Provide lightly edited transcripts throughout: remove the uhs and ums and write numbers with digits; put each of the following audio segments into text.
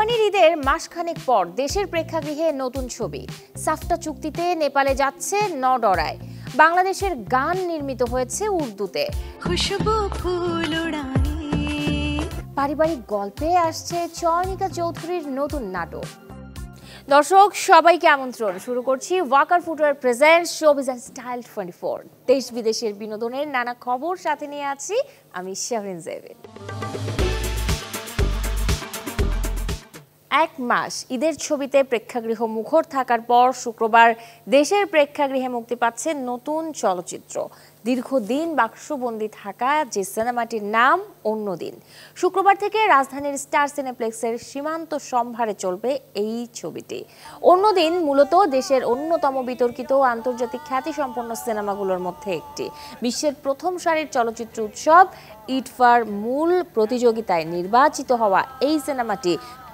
কোরবানির ঈদের মাসখানেক পর দেশের প্রেক্ষাগৃহে নতুন ছবি। সাফটা চুক্তিতে নেপালে যাচ্ছে নডরায়। বাংলাদেশের গান নির্মিত হয়েছে উর্দুতে। খুশবু ফুল পারিবারিক গল্পে আসছে চয়নিকা চৌধুরীর নতুন নাটক। দর্শক সবাইকে আমন্ত্রণ, শুরু করছি Walker footwear presents showbiz and style 24। দেশ বিদেশের বিনোদনের নানা খবর সাথে নিয়ে আছি আমি শাহরিন জেবিন। এক মাস ঈদের ছবিতে প্রেক্ষাগৃহ মুখর থাকার পর শুক্রবার দেশের প্রেক্ষাগৃহে মুক্তি পাচ্ছে নতুন চলচ্চিত্র। দীর্ঘদিন বাক্সবন্দি থাকা যে সিনেমাটির নাম অন্যদিন, শুক্রবার থেকে রাজধানীর স্টার সিনেপ্লেক্সের সীমান্ত সম্ভারে চলবে এই ছবিটি। অন্যদিন মূলত দেশের অন্যতম বিতর্কিত আন্তর্জাতিক খ্যাতিসম্পন্ন সিনেমাগুলোর মধ্যে একটি। বিশ্বের প্রথম সারির চলচ্চিত্র উৎসব ইটফার মূল প্রতিযোগিতায় নির্বাচিত হওয়া এই সিনেমাটি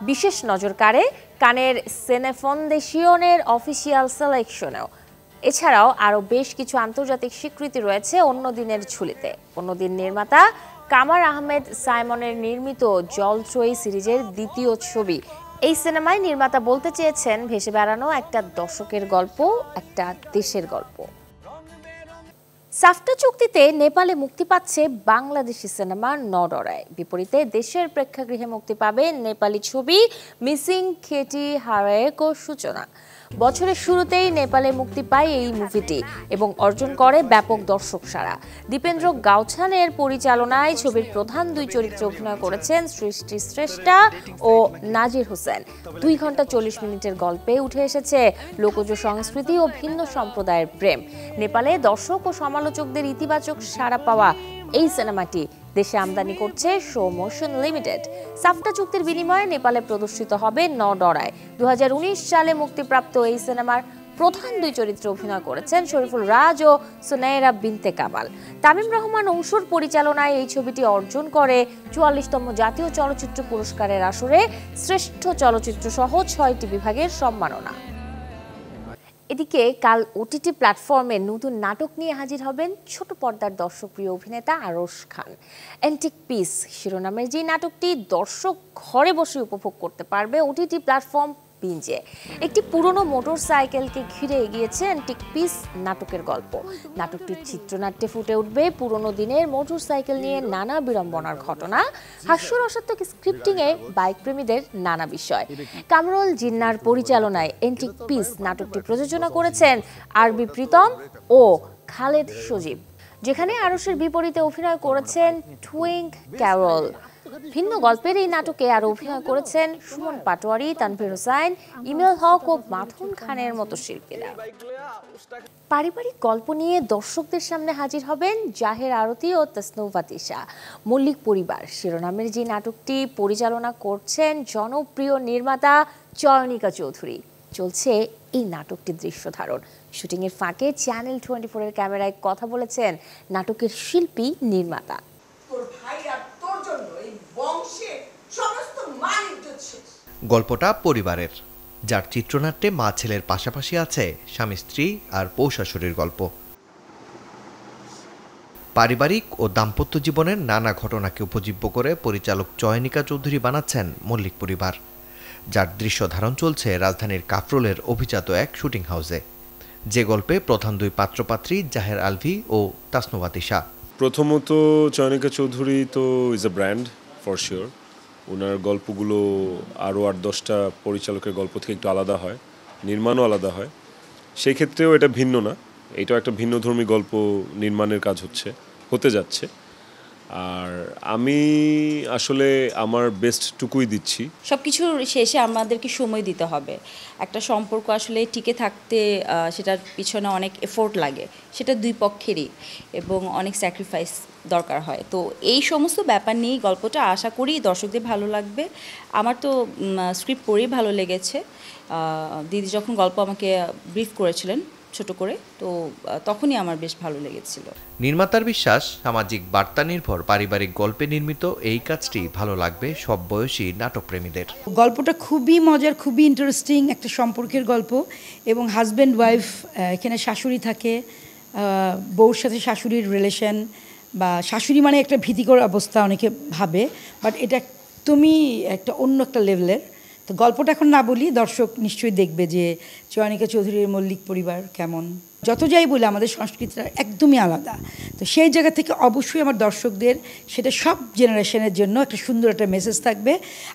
বিশেষ নজর কাড়ে কানের সিনেফন্দেশিয়নের অফিসিয়াল সিলেকশনেও। এছাড়াও আরও বেশ কিছু আন্তর্জাতিক স্বীকৃতি রয়েছে অন্যদিনের ঝুলিতে। অন্যদিন নির্মাতা কামার আহমেদ সাইমনের নির্মিত জলছই সিরিজের দ্বিতীয় ছবি। এই সিনেমায় নির্মাতা বলতে চেয়েছেন ভেসে বেড়ানো একটা দশকের গল্প, একটা দেশের গল্প। সাফটা চুক্তিতে নেপালে মুক্তি পাচ্ছে বাংলাদেশি সিনেমা নডরায়। বিপরীতে দেশের প্রেক্ষাগৃহে মুক্তি পাবে নেপালি ছবি মিসিং খেটি হারায়েকো সূচনা। বছরের শুরুতেই নেপালে মুক্তি পায় এই মুভিটি এবং অর্জন করে ব্যাপক দর্শক সাড়া। দীপেন্দ্র গাওছানের পরিচালনায় ছবির প্রধান দুই চরিত্রে অভিনয় করেছেন সৃষ্টি শ্রেষ্ঠা ও নাজির হোসেন। 2 ঘন্টা 40 মিনিটের গল্পে উঠে এসেছে লোকজ সংস্কৃতি ও ভিন্ন সম্প্রদায়ের প্রেম। নেপালে দর্শক ও সমালোচকদের ইতিবাচক সাড়া পাওয়া এই সিনেমাটি দেশে আমদানি করছে শো মোশন লিমিটেড। সাফটা চুক্তির বিনিময়ে নেপালে প্রদর্শিত হবে নডরায়। 2019 সালে মুক্তিপ্রাপ্ত এই সিনেমার প্রধান দুই চরিত্রে অভিনয় করেছেন শরীফুল রাজ ও সুনাইরা বিনতে কামাল। তামিম রহমান অংশুর পরিচালনায় এই ছবিটি অর্জন করে 44তম জাতীয় চলচ্চিত্র পুরস্কারের আসরে শ্রেষ্ঠ চলচ্চিত্র সহ 6টি বিভাগের সম্মাননা। এদিকে কাল ওটিটি প্ল্যাটফর্মে নতুন নাটক নিয়ে হাজির হবেন ছোট পর্দার দর্শকপ্রিয় অভিনেতা আরশ খান। অ্যান্টিক পিস শিরোনামের যে নাটকটি দর্শক ঘরে বসে উপভোগ করতে পারবে ওটিটি প্ল্যাটফর্ম বিঞ্জে। একটি পুরনো মোটর সাইকেলকে ঘিরে এগিয়েছে অ্যান্টিক পিস নাটকের গল্প। নাটকটির চিত্রনাট্যে ফুটে উঠবে পুরনো দিনের মোটর সাইকেল নিয়ে নানা বিড়ম্বনার ঘটনা, হাস্যরসাত্মক স্ক্রিপ্টিংয়ে বাইক প্রেমীদের নানা বিষয়। কামরুল জিন্নার পরিচালনায় অ্যান্টিক পিস নাটকটি প্রযোজনা করেছেন আরবি প্রীতম ও খালেদ সজীব, যেখানে আরশের বিপরীতে অভিনয় করেছেন টুইঙ্ক ক্যারল। ভিন্ন গল্পের এই নাটকে আরো অভিনয় করেছেন সুমন পাটোয়ারি, তানভীর হোসাইন, ইমেল হক ও মাথুন খানের মতো শিল্পীরা। পারিবারিক গল্প নিয়ে দর্শকদের সামনে হাজির হবেন জাহের আরতি ও তাসনুভা তিশা। মল্লিক পরিবার শিরোনামের যে নাটকটি পরিচালনা করছেন জনপ্রিয় নির্মাতা চয়নিকা চৌধুরী। চলছে এই নাটকটির দৃশ্য ধারণ। শুটিংয়ের ফাঁকে চ্যানেল 24-এর ক্যামেরায় কথা বলেছেন নাটকের শিল্পী নির্মাতা। গল্পটা পরিবারের, যার চিত্রনাট্যে মা ছেলের পাশাপাশি আছে স্বামী স্ত্রী আর বউ শাশুড়ির গল্প। পারিবারিক ও দাম্পত্য জীবনের নানা ঘটনাকে উপজীব্য করে পরিচালক চয়নিকা চৌধুরী বানাচ্ছেন মল্লিক পরিবার, যার দৃশ্য ধারণ চলছে রাজধানীর কাফরুলের অভিজাত এক শুটিং হাউসে। যে গল্পে প্রধান দুই পাত্রপাত্রী জাহের আলভি ও তাসনুভা তিশা। প্রথমত চয়নিকা চৌধুরী তো is a brand for sure. ওনার গল্পগুলো আরও 8-10টা পরিচালকের গল্প থেকে একটু আলাদা হয়, নির্মাণও আলাদা হয়। সেই ক্ষেত্রেও এটা ভিন্ন না, এটাও একটা ভিন্নধর্মী গল্প নির্মাণের কাজ হতে যাচ্ছে। আর আমি আসলে আমার বেস্টটুকুই দিচ্ছি। সব কিছুর শেষে আমাদেরকে সময় দিতে হবে। একটা সম্পর্ক আসলে টিকে থাকতে সেটার পিছনে অনেক এফোর্ট লাগে, সেটা দুই পক্ষেরই, এবং অনেক স্যাক্রিফাইস দরকার হয়। তো এই সমস্ত ব্যাপার নিয়েই গল্পটা, আশা করি দর্শকদের ভালো লাগবে। আমার তো স্ক্রিপ্ট পড়েই ভালো লেগেছে। দিদি যখন গল্প আমাকে ব্রিফ করেছিলেন ছোট করে, তো তখনই আমার বেশ ভালো লেগেছিল। নির্মাতার বিশ্বাস, সামাজিক বার্তা নির্ভর পারিবারিক গল্পে নির্মিত এই কাজটি ভালো লাগবে সব বয়সী নাটক প্রেমীদের। গল্পটা খুবই মজার, খুবই ইন্টারেস্টিং একটা সম্পর্কের গল্প, এবং হাজব্যান্ড ওয়াইফ, এখানে শাশুড়ি থাকে, বউর সাথে শাশুড়ির রিলেশন, বা শাশুড়ি মানে একটা ভীতিকর অবস্থা অনেকে ভাবে, বাট এটা তুমি একটা অন্য একটা লেভেলের, তো গল্পটা এখন না বলি, দর্শক নিশ্চয়ই দেখবে যে চয়নিকা চৌধুরীর মল্লিক পরিবার কেমন। যত যাই বলে আমাদের সংস্কৃতিটা একদমই আলাদা, তো সেই জায়গা থেকে অবশ্যই আমার দর্শকদের সেটা সব জেনারেশনের জন্য একটা সুন্দর একটা মেসেজ থাকবে।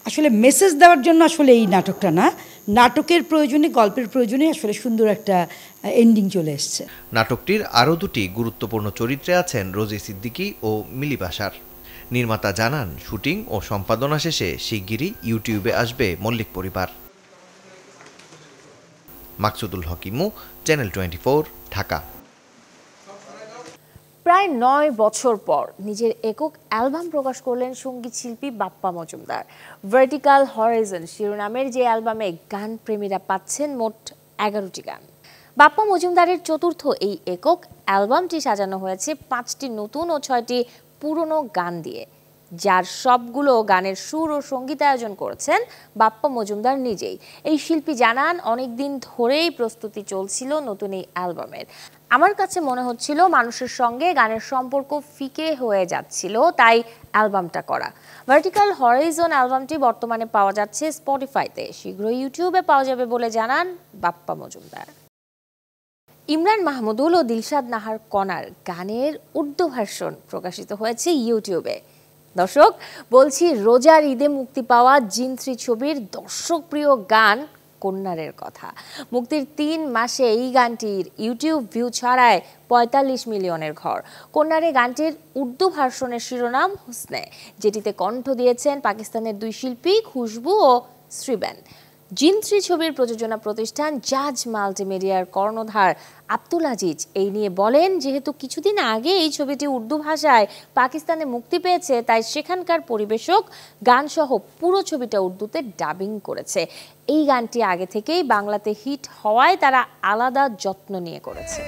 আসলে মেসেজ দেওয়ার জন্য আসলে এই নাটকটা না, নাটকের প্রয়োজনে, গল্পের প্রয়োজনে আসলে সুন্দর একটা এন্ডিং চলে এসছে। নাটকটির আরও দুটি গুরুত্বপূর্ণ চরিত্রে আছেন রোজি সিদ্দিকী ও মিলি বাশার। নির্মাতা জানান, শুটিং ও সম্পাদনা শেষে শিগগিরই ইউটিউবে আসবে মল্লিক পরিবার। মাকসুদুল হকিমু, চ্যানেল 24, ঢাকা। প্রায় 9 বছর পর নিজের একক অ্যালবাম প্রকাশ করলেন সঙ্গীত শিল্পী বাপ্পা মজুমদার। ভার্টিক্যাল হরাইজন শিরোনামের যে অ্যালবামে গান প্রেমীরা পাচ্ছেন মোট 11টি গান। বাপ্পা মজুমদারের চতুর্থ এই একক অ্যালবামটি সাজানো হয়েছে 5টি নতুন ও 6টি পুরনো গান দিয়ে, যার সবগুলো গানের সুর ও সঙ্গীতায়োজন করেছেন বাপ্পা মজুমদার নিজেই। এই শিল্পী জানান, অনেকদিন ধরেই প্রস্তুতি চলছিল নতুন এই অ্যালবামের। আমার কাছে মনে হচ্ছিল মানুষের সঙ্গে গানের সম্পর্ক ফিকে হয়ে যাচ্ছিল, তাই অ্যালবামটা করা। ভার্টিক্যাল হরাইজন অ্যালবামটি বর্তমানে পাওয়া যাচ্ছে স্পটিফাইতে, শীঘ্রই ইউটিউবে পাওয়া যাবে বলে জানান বাপ্পা মজুমদার। ইমরান মাহমুদুল ও দিলশাদ নাহার কণার গানের উর্দু ভার্সন প্রকাশিত হয়েছে ইউটিউবে। দর্শক, বলছি রোজার ঈদে মুক্তি পাওয়া জিন 3 ছবির দর্শকপ্রিয় গান কন্যারের কথা। মুক্তির 3 মাসে এই গানটির ইউটিউব ভিউ ছাড়ায় 45 মিলিয়নের ঘর। কন্যারে গানটির উর্দু ভার্সনের শিরোনাম হুসনে, যেটিতে কণ্ঠ দিয়েছেন পাকিস্তানের 2 শিল্পী খুশবু ও শ্রীবেন। জিন 3 ছবির প্রযোজনা প্রতিষ্ঠান জাজ মাল্টিমিডিয়ার কর্ণধার আব্দুল আজিজ এই নিয়ে বলেন, যেহেতু কিছুদিন আগে এই ছবিটি উর্দু ভাষায় পাকিস্তানে মুক্তি পেয়েছে, তাই সেখানকার পরিবেশক গানসহ পুরো ছবিটা উর্দুতে ডাবিং করেছে। এই গানটি আগে থেকেই বাংলাতে হিট হওয়ায় তারা আলাদা যত্ন নিয়ে করেছে।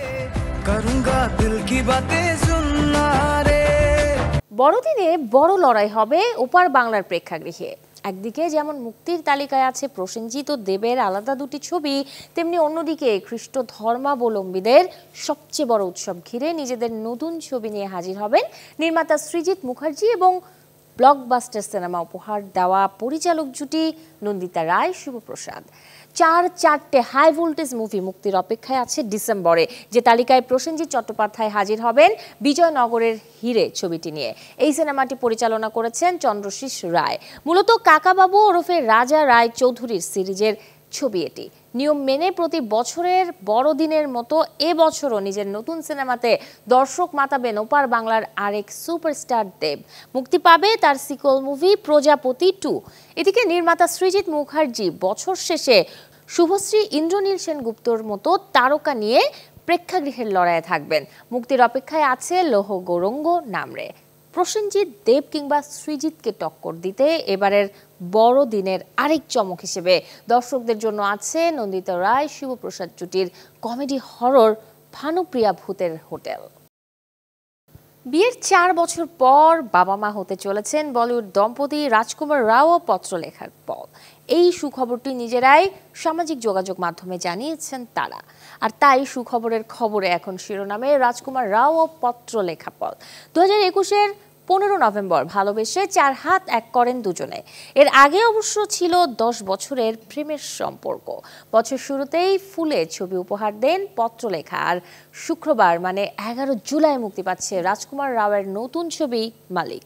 বড়দিনে বড় লড়াই হবে ওপার বাংলার প্রেক্ষাগৃহে। একদিকে যেমন মুক্তির তালিকায় আছে প্রসেনজিৎ ও দেবের আলাদা 2টি ছবি, তেমনি অন্যদিকে খ্রিস্ট ধর্মাবলম্বীদের সবচেয়ে বড় উৎসব ঘিরে নিজেদের নতুন ছবি নিয়ে হাজির হবেন নির্মাতা সৃজিত মুখার্জি এবং ব্লকবাস্টার সিনেমা উপহার দেওয়া পরিচালক জুটি নন্দিতা রায়, শিবপ্রসাদ। 4 হাই ভোল্টেজ মুভি মুক্তির অপেক্ষায় আছে ডিসেম্বরে, যে তালিকায় প্রসেনজিৎ চট্টোপাধ্যায় হাজির হবেন বিজয়নগরের হিরে ছবিটি নিয়ে। এই সিনেমাটি পরিচালনা করেছেন চন্দ্রশীষ রায়। মূলত কাকাবাবু ওরফে রাজা রায় চৌধুরীর সিরিজের ছবি এটি। নিয়ম মেনে প্রতি বছরের বড়দিনের মতো এবছরও নিজের নতুন সিনেমাতে দর্শক মাতাবেন ওপার বাংলার আরেক সুপারস্টার দেব। মুক্তি পাবে তার সিক্যুয়াল মুভি প্রজাপতি 2। এদিকে নির্মাতা সৃজিত মুখার্জি বছর শেষে শুভশ্রী, ইন্দ্রনীল সেনগুপ্তর মতো তারকা নিয়ে প্রেক্ষাগৃহের লড়াইয়ে থাকবেন। মুক্তির অপেক্ষায় আছে লৌহ গৌরঙ্গ নামরে। প্রসেনজিৎ, দেব কিংবা সৃজিতকে টক্কর দিতে এবারের বড়দিনের আরেক চমক হিসেবে দর্শকদের জন্য আছে নন্দিতা রায়, শিবপ্রসাদ জুটির কমেডি হরর ভানুপ্রিয়া ভূতের হোটেল। বিয়ের 4 বছর পর বাবা মা হতে চলেছেন বলিউড দম্পতি রাজকুমার রাও ও পত্রলেখার পল। এই সুখবরটি নিজেরাই সামাজিক যোগাযোগ মাধ্যমে জানিয়েছেন তারা। আর তাই সুখবরের খবরে এখন শিরোনামে রাজকুমার রাও ও পত্রলেখা পল। 2021-এর 15 নভেম্বর ভালোবেসে 4 হাত এক করেন দুজনে। এর আগে অবশ্য ছিল 10 বছরের প্রেমের সম্পর্ক। বছর শুরুতেই ফুলে ছবি উপহার দেন পত্রলেখা। আর শুক্রবার মানে 11 জুলাই মুক্তি পাচ্ছে রাজকুমার রাওয়ের নতুন ছবি মালিক।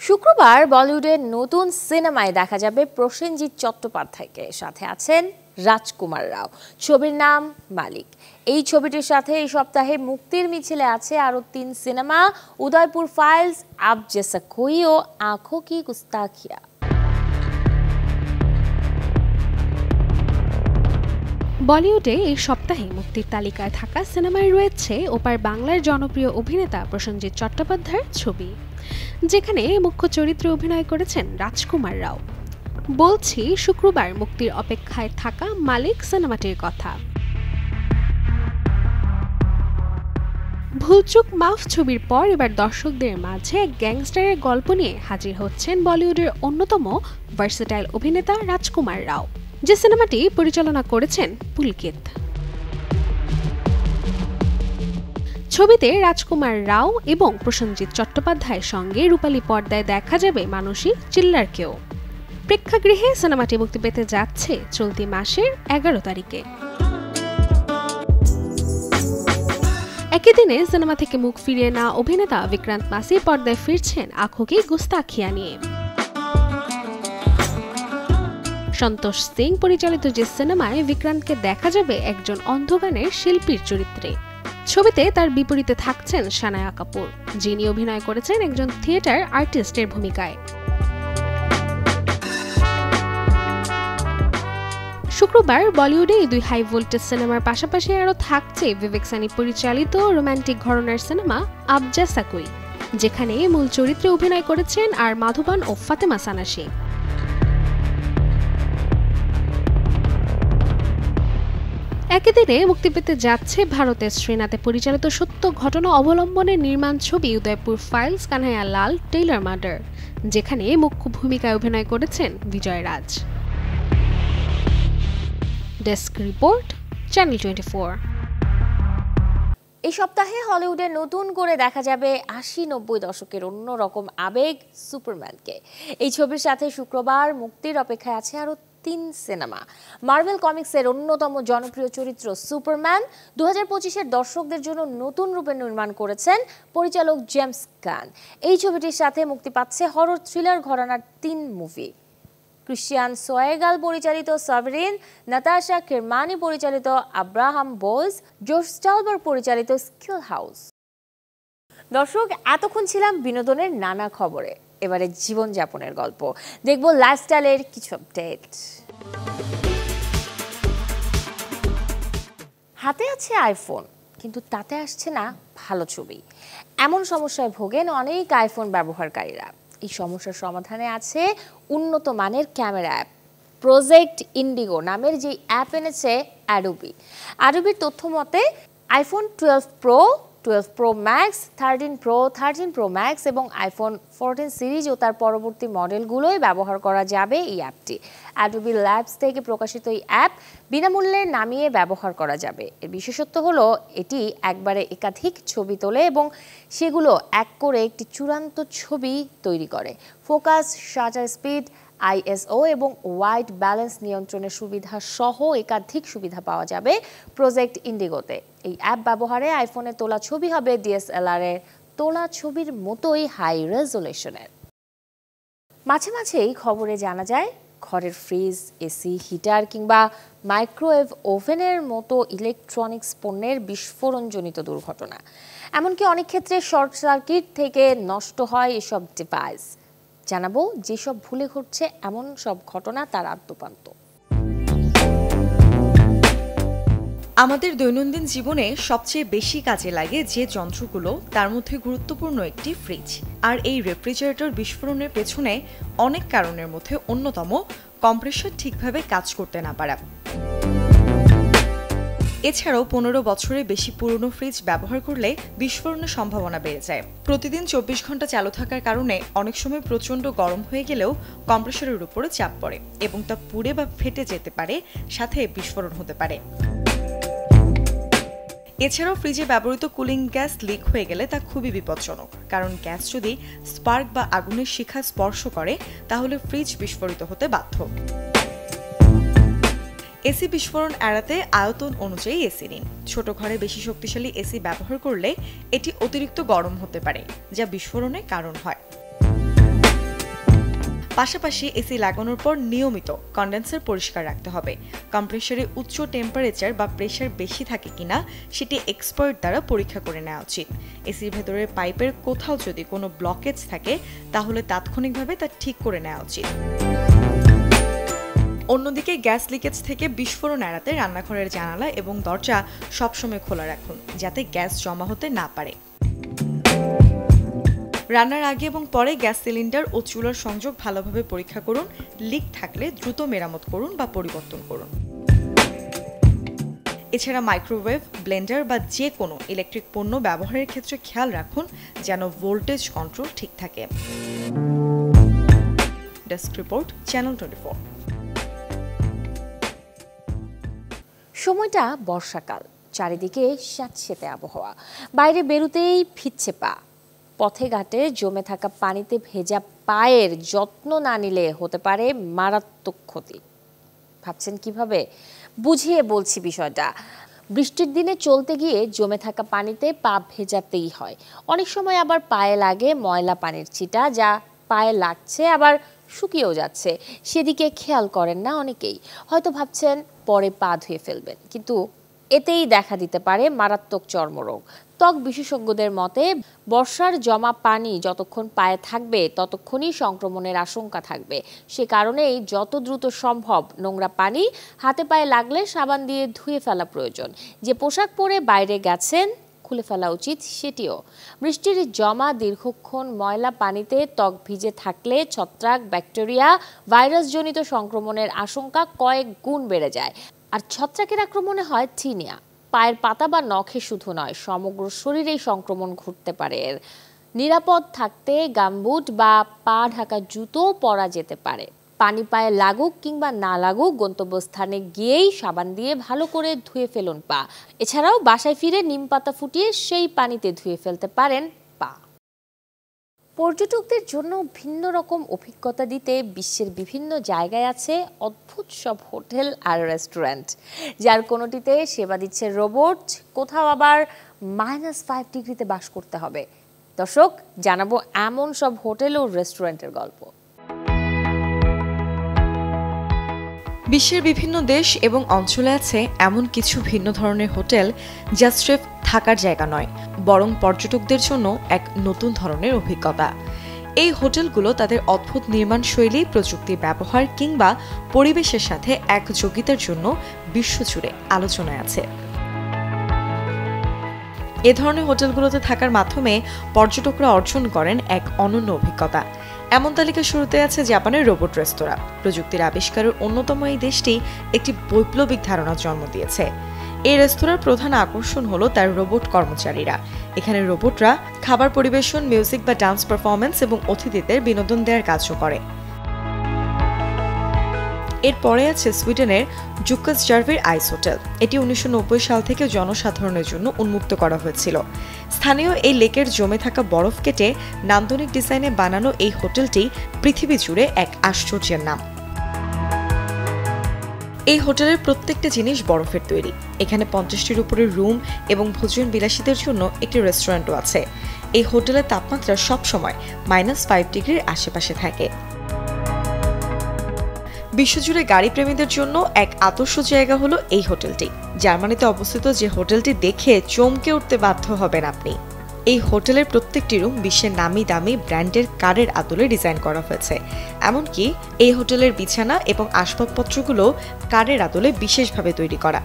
শুক্রবার বলিউডের নতুন সিনেমায় দেখা যাবে প্রসেনজিৎ চট্টোপাধ্যায়কে, সাথে আছেন রাজকুমার রাও। ছবির নাম মালিক। এই ছবিটির সাথে এই সপ্তাহে মুক্তির মিছিলে আছে আরও 3 সিনেমা, উদয়পুর ফাইলস, আব জেসা কোই ও আঁখো কি গুস্তাখিয়া। বলিউডে এই সপ্তাহে মুক্তির তালিকায় থাকা সিনেমায় রয়েছে ওপার বাংলার জনপ্রিয় অভিনেতা প্রসেনজিৎ চট্টোপাধ্যায়ের ছবি, যেখানে মুখ্য চরিত্রে অভিনয় করেছেন রাজকুমার রাও। বলছি শুক্রবার মুক্তির অপেক্ষায় থাকা মালিক সিনেমাটির কথা। ভুলচুক মাফ ছবির পর এবার দর্শকদের মাঝে এক গ্যাংস্টারের গল্প নিয়ে হাজির হচ্ছেন বলিউডের অন্যতম ভার্সেটাইল অভিনেতা রাজকুমার রাও, যে সিনেমাটি পরিচালনা করেছেন পুলকিত। ছবিতে রাজকুমার রাও এবং প্রসেনজিৎ চট্টোপাধ্যায়ের সঙ্গে রূপালী পর্দায় দেখা যাবে মানসী চিল্লারকেও। প্রেক্ষাগৃহে সিনেমাটি মুক্তি পেতে যাচ্ছে চলতি মাসের 11 তারিখে। একই দিনে সিনেমা থেকে মুখ ফিরিয়ে নেওয়া অভিনেতা বিক্রান্ত মাসি পর্দায় ফিরছেন আঁখোঁ কি গুস্তাখিয়া নিয়ে। সন্তোষ সিং পরিচালিত যে সিনেমায় বিক্রান্তকে দেখা যাবে একজন অন্ধ গানের শিল্পীর চরিত্রে। ছবিতে তার বিপরীতে থাকছেন সানায়া কাপুর, যিনি অভিনয় করেছেন একজন থিয়েটার আর্টিস্টের ভূমিকায়। শুক্রবার বলিউডে এই দুই হাই ভোল্টেজ সিনেমার পাশাপাশি আরও থাকছে বিবেক সানি পরিচালিত রোমান্টিক ঘরানার সিনেমা আব জৈসা কোই, যেখানে মূল চরিত্রে অভিনয় করেছেন আর মাধবন ও ফাতেমা সানাসি। একই দিনে মুক্তি পেতে যাচ্ছে ভারতের শ্রীনাথে পরিচালিত সত্য ঘটনা অবলম্বনে নির্মাণ ছবি Udaipur files Kanhaiya Lal tailor murder, যেখানে মুখ্য ভূমিকায় অভিনয় করেছেন Vijay Raaz. Desk report, channel 24। এই সপ্তাহে হলিউডে নতুন করে দেখা যাবে 80-90 দশকের অন্যরকম আবেগ সুপারম্যানকে। এই ছবির সাথে শুক্রবার মুক্তির অপেক্ষায় আছে আরও 3 সিনেমা। মার্ভেল কমিক্সের অন্যতম জনপ্রিয় চরিত্র সুপারম্যান 2025-এর দর্শকদের জন্য নতুন রূপে নির্মাণ করেছেন পরিচালক জেমস গান। এই ছবিটির সাথে মুক্তি পাচ্ছে হরর থ্রিলার ঘরানার 3 মুভি। ক্রিশ্চিয়ান সোয়েগাল পরিচালিত সাভরিন, নাতাশা কিরমানি পরিচালিত আব্রাহাম বোলস, জোশ স্টালবার্গ পরিচালিত স্কিল হাউস। দর্শক, এতক্ষণ ছিলাম বিনোদনের নানা খবরে। এবারে জীবনযাপনের গল্প দেখব, লাইফস্টাইলের কিছু আপডেট। হাতে আছে আইফোন, কিন্তু তাতে আসছে না ভালো ছবি। এমন সমস্যায় ভোগেন অনেক আইফোন ব্যবহারকারীরা। এই সমস্যার সমাধানে আছে উন্নত মানের ক্যামেরা অ্যাপ। প্রজেক্ট ইন্ডিগো নামের যে অ্যাপ এনেছে অ্যাডোবি। অ্যাডোবির তথ্য মতে iPhone 12 pro, 12 pro max, 13 pro, 13 pro max এবং আইফোন 14 সিরিজ ও তার পরবর্তী মডেলগুলোই ব্যবহার করা যাবে এই অ্যাপটি। অ্যাডোবি ল্যাবস থেকে প্রকাশিত এই অ্যাপ বিনামূল্যে নামিয়ে ব্যবহার করা যাবে। এর বিশেষত্ব হলো এটি একবারে একাধিক ছবি তোলে এবং সেগুলো এক করে একটি চূড়ান্ত ছবি তৈরি করে। ফোকাস, শাটার স্পিড, ISO এবং হোয়াইট ব্যালেন্স নিয়ন্ত্রণের সুবিধা সহ একাধিক সুবিধা পাওয়া যাবে প্রজেক্ট ইন্ডিগোতে। এই অ্যাপ ব্যবহারে আইফোনে তোলা ছবি হবে DSLR এর তোলা ছবির মতোই হাই রেজোলিউশনের। মাঝে মাঝেই খবরে জানা যায় ঘরের ফ্রিজ, এসি, হিটার কিংবা মাইক্রোওয়েভ ওভেনের মতো ইলেকট্রনিক্স পণ্যের বিস্ফোরণজনিত দুর্ঘটনা। এমনকি অনেক ক্ষেত্রে শর্ট সার্কিট থেকে নষ্ট হয় এসব ডিভাইস। জানাবো যেসব ভুলে ঘটছে এমন সব ঘটনা তার আদ্যোপান্ত। আমাদের দৈনন্দিন জীবনে সবচেয়ে বেশি কাজে লাগে যে যন্ত্রগুলো, তার মধ্যে গুরুত্বপূর্ণ একটি ফ্রিজ। আর এই রেফ্রিজারেটর বিস্ফোরণের পেছনে অনেক কারণের মধ্যে অন্যতম কম্প্রেসর ঠিকভাবে কাজ করতে না পারা। এছাড়াও 15 বছরের বেশি পুরনো ফ্রিজ ব্যবহার করলে বিস্ফোরণের সম্ভাবনা বেড়ে যায়। প্রতিদিন 24 ঘন্টা চালু থাকার কারণে অনেক সময় প্রচণ্ড গরম হয়ে গেলেও কম্প্রেসরের উপরে চাপ পড়ে এবং তা পুড়ে বা ফেটে যেতে পারে, সাথে বিস্ফোরণ হতে পারে। এছাড়াও ফ্রিজে ব্যবহৃত কুলিং গ্যাস লিক হয়ে গেলে তা খুবই বিপজ্জনক, কারণ গ্যাস যদি স্পার্ক বা আগুনের শিখা স্পর্শ করে তাহলে ফ্রিজ বিস্ফোরিত হতে বাধ্য। এসি বিস্ফোরণ এড়াতে আয়তন অনুযায়ী এসি নিন। ছোট ঘরে বেশি শক্তিশালী এসি ব্যবহার করলে এটি অতিরিক্ত গরম হতে পারে, যা বিস্ফোরণের কারণ হয়। পাশাপাশি এসি লাগানোর পর নিয়মিত কন্ডেন্সার পরিষ্কার রাখতে হবে। কম্প্রেসরে উচ্চ টেম্পারেচার বা প্রেসার বেশি থাকে কিনা সেটি এক্সপার্ট দ্বারা পরীক্ষা করে নেওয়া উচিত। এসির ভেতরের পাইপের কোথাও যদি কোনো ব্লকেজ থাকে তাহলে তাৎক্ষণিকভাবে তা ঠিক করে নেওয়া উচিত। অন্যদিকে গ্যাস লিকেজ থেকে বিস্ফোরণ এড়াতে রান্নাঘরের জানালা এবং দরজা সবসময় খোলা রাখুন, যাতে গ্যাস জমা হতে না পারে। রান্নার আগে এবং পরে গ্যাস সিলিন্ডার ও চুলার সংযোগ ভালোভাবে পরীক্ষা করুন। লিক থাকলে দ্রুত মেরামত করুন বা পরিবর্তন করুন। এছাড়া মাইক্রোওয়েভ, ব্লেন্ডার বা যে কোনো ইলেকট্রিক পণ্য ব্যবহারের ক্ষেত্রে খেয়াল রাখুন যেন ভোল্টেজ কন্ট্রোল ঠিক থাকে। Desk report, channel 24। সময়টা বর্ষাকাল, চারিদিকে স্যাঁতসেঁতে আবহাওয়া। বাইরে বেরোতেই ফিরছে পা। পথে ঘাটে জমে থাকা পানিতে ভেজা পায়ের যত্ন না নিলে হতে পারে মারাত্মক ক্ষতি। ভাবছেন কিভাবে? বুঝিয়ে বলছি বিষয়টা। বৃষ্টির দিনে চলতে গিয়ে জমে থাকা পানিতে পা ভেজাতেই হয়। অনেক সময় আবার পায়ে লাগে ময়লা পানির ছিটা, যা পায়ে লাগছে আবার শুকিয়েও যাচ্ছে। সেদিকে খেয়াল করেন না অনেকেই। হয়তো ভাবছেন পরে পা ধুয়ে ফেলবেন, কিন্তু এতেই দেখা দিতে পারে মারাত্মক চর্মরোগ। ত্বক বিশেষজ্ঞদের মতে বর্ষার জমা পানি যতক্ষণ পায়ে থাকবে ততক্ষণই সংক্রমণের আশঙ্কা থাকবে। সে কারণেই যত দ্রুত সম্ভব নোংরা পানি হাতে পায়ে লাগলে সাবান দিয়ে ধুয়ে ফেলা প্রয়োজন। যে পোশাক পরে বাইরে গেছেন খুলে ফেলা উচিত সেটিও। বৃষ্টির জমা দীর্ঘক্ষণ ময়লা পানিতে ত্বক ভিজে থাকলে ছত্রাক, ব্যাকটেরিয়া, ভাইরাসজনিত সংক্রমণের আশঙ্কা কয়েক গুণ বেড়ে যায়। আর ছত্রাকের আক্রমণে হয় থিনিয়া। পায়ের পাতা বা নখে শুধু নয়, সমগ্র শরীরেই সংক্রমণ ঘটতে পারে। নিরাপদ থাকতে গামবুট বা পা ঢাকা জুতো পরা যেতে পারে। পানি পায়ে লাগুক কিংবা না লাগুক, গন্তব্যস্থানে গিয়েই সাবান দিয়ে ভালো করে ধুয়ে ফেলুন পা। এছাড়াও বাসায় ফিরে নিম পাতা ফুটিয়ে সেই পানিতে ধুয়ে ফেলতে পারেন পা। পর্যটকদের জন্য ভিন্ন রকম অভিজ্ঞতা দিতে বিশ্বের বিভিন্ন জায়গায় আছে অদ্ভুত সব হোটেল আর রেস্টুরেন্ট, যার কোনোটিতে সেবা দিচ্ছে রোবট, কোথাও আবার -5 ডিগ্রিতে বাস করতে হবে। দর্শক, জানাবো এমন সব হোটেল ও রেস্টুরেন্টের গল্প। বিশ্বের বিভিন্ন দেশ এবং অঞ্চলে আছে এমন কিছু ভিন্ন ধরনের হোটেল যা স্রেফ থাকার জায়গা নয়, বরং পর্যটকদের জন্য এক নতুন ধরনের অভিজ্ঞতা। এই হোটেলগুলো তাদের অদ্ভুত নির্মাণ শৈলী, প্রযুক্তি ব্যবহার কিংবা পরিবেশের সাথে একযোগিতার জন্য বিশ্বজুড়ে আলোচনায় আছে। এ ধরনের হোটেলগুলোতে থাকার মাধ্যমে পর্যটকরা অর্জন করেন এক অনন্য অভিজ্ঞতা। এমন তালিকা শুরুতে আছে জাপানের রোবট রেস্তোরাঁ। প্রযুক্তির আবিষ্কারের অন্যতম এই দেশটি একটি বৈপ্লবিক ধারণার জন্ম দিয়েছে। এই রেস্তোরাঁর প্রধান আকর্ষণ হলো তার রোবট কর্মচারীরা। এখানে রোবটরা খাবার পরিবেশন, মিউজিক বা ডান্স পারফরমেন্স এবং অতিথিদের বিনোদন দেওয়ার কাজও করে। এরপরে আছে সুইডেনের জুকাস জার্ভির আইস হোটেল। এটি 1990 সাল থেকে জনসাধারণের জন্য উন্মুক্ত করা হয়েছিল। স্থানীয় এই লেকের জমে থাকা বরফ কেটে নান্দনিক ডিজাইনে বানানো এই হোটেলটি পৃথিবী জুড়ে এক আশ্চর্যের নাম। এই হোটেলের প্রত্যেকটা জিনিস বরফের তৈরি। এখানে 50টির উপরে রুম এবং ভোজন বিলাসীদের জন্য একটি রেস্টুরেন্টও আছে। এই হোটেলের তাপমাত্রা সবসময় -5 ডিগ্রির আশেপাশে থাকে। বিশ্বজুড়ে গাড়ি প্রেমীদের জন্য এক আদর্শ জায়গা হলো এই হোটেলটি। জার্মানিতে অবস্থিত যে হোটেলটি দেখে চমকে উঠতে বাধ্য হবেন আপনি। এই হোটেলের প্রত্যেকটি রুম বিশ্বের নামি দামি ব্র্যান্ডের কারের আদলে ডিজাইন করা হয়েছে। এমনকি এই হোটেলের বিছানা এবং আসবাবপত্রগুলো কারের আদলে বিশেষভাবে তৈরি করা।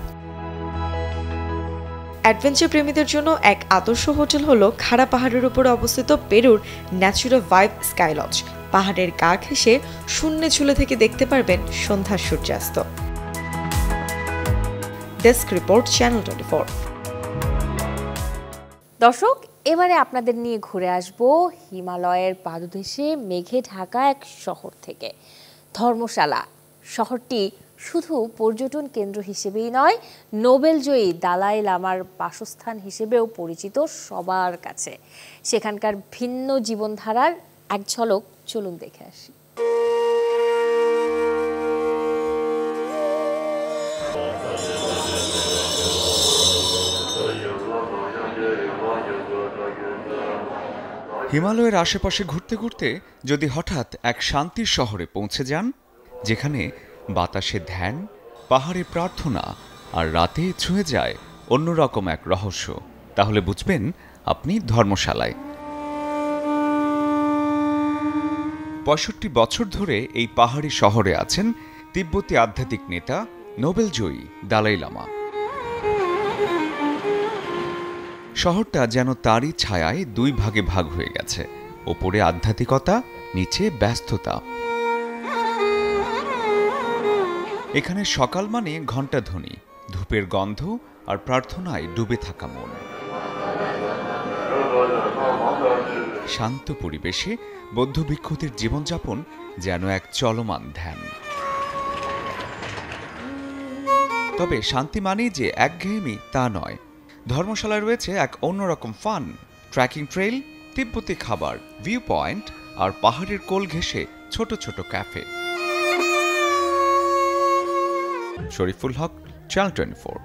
অ্যাডভেঞ্চার প্রেমীদের জন্য এক আদর্শ হোটেল হলো খাড়া পাহাড়ের উপরে অবস্থিত পেরুর ন্যাচুরাল ভাইব স্কাই লজ। পাহাড়ের গা ঘেঁষে শূন্যে ঝুলে থেকে দেখতে পারবেন সন্ধ্যার সূর্যাস্ত। Desk report, channel 24। দর্শক, এবারে আপনাদের নিয়ে ঘুরে আসব হিমালয়ের পাদদেশে মেঘে ঢাকা এক শহর থেকে, ধর্মশালা। শহরটি শুধু পর্যটন কেন্দ্র হিসেবেই নয়, নোবেলজয়ী দালাই লামার বাসস্থান হিসেবেও পরিচিত সবার কাছে। সেখানকার ভিন্ন জীবনধারার এক ঝলক চলুন দেখে আসি। হিমালয়ের আশেপাশে ঘুরতে ঘুরতে যদি হঠাৎ এক শান্তির শহরে পৌঁছে যান, যেখানে বাতাসে ধ্যান, পাহাড়ে প্রার্থনা আর রাতে ছুঁয়ে যায় অন্যরকম এক রহস্য, তাহলে বুঝবেন আপনি ধর্মশালায়। 65 বছর ধরে এই পাহাড়ি শহরে আছেন তিব্বতী আধ্যাত্মিক নেতা, নোবেলজয়ী দালাই লামা। শহরটা যেন তারই ছায়ায় দুই ভাগে ভাগ হয়ে গেছে, ওপরে আধ্যাত্মিকতা, নিচে ব্যস্ততা। এখানে সকাল মানে ঘণ্টাধ্বনি, ধূপের গন্ধ আর প্রার্থনায় ডুবে থাকা মন। শান্ত পরিবেশে বৌদ্ধ ভিক্ষুদের জীবনযাপন যেন এক চলমান ধ্যান। তবে শান্তি মানেই যে একঘেয়েমি তা নয়। ধর্মশালায় রয়েছে এক অন্যরকম ফান, ট্রেকিং ট্রেইল, তিব্বতী খাবার, ভিউ পয়েন্ট আর পাহাড়ের কোল ঘেঁষে ছোট ছোট ক্যাফে। শরীফুল হক, চ্যানেল 24।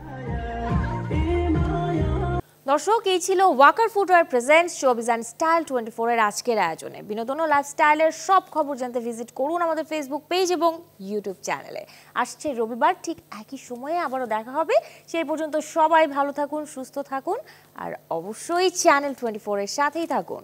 দর্শক, এই ছিল Walker footwear presents showbiz and style 24 এর আজকের আয়োজনে। বিনোদন ও লাইফস্টাইলের সব খবর জানতে ভিজিট করুন আমাদের ফেসবুক পেজ এবং ইউটিউব চ্যানেলে। আসছে রবিবার ঠিক একই সময়ে আবারও দেখা হবে। সেই পর্যন্ত সবাই ভালো থাকুন, সুস্থ থাকুন আর অবশ্যই চ্যানেল 24 এর সাথেই থাকুন।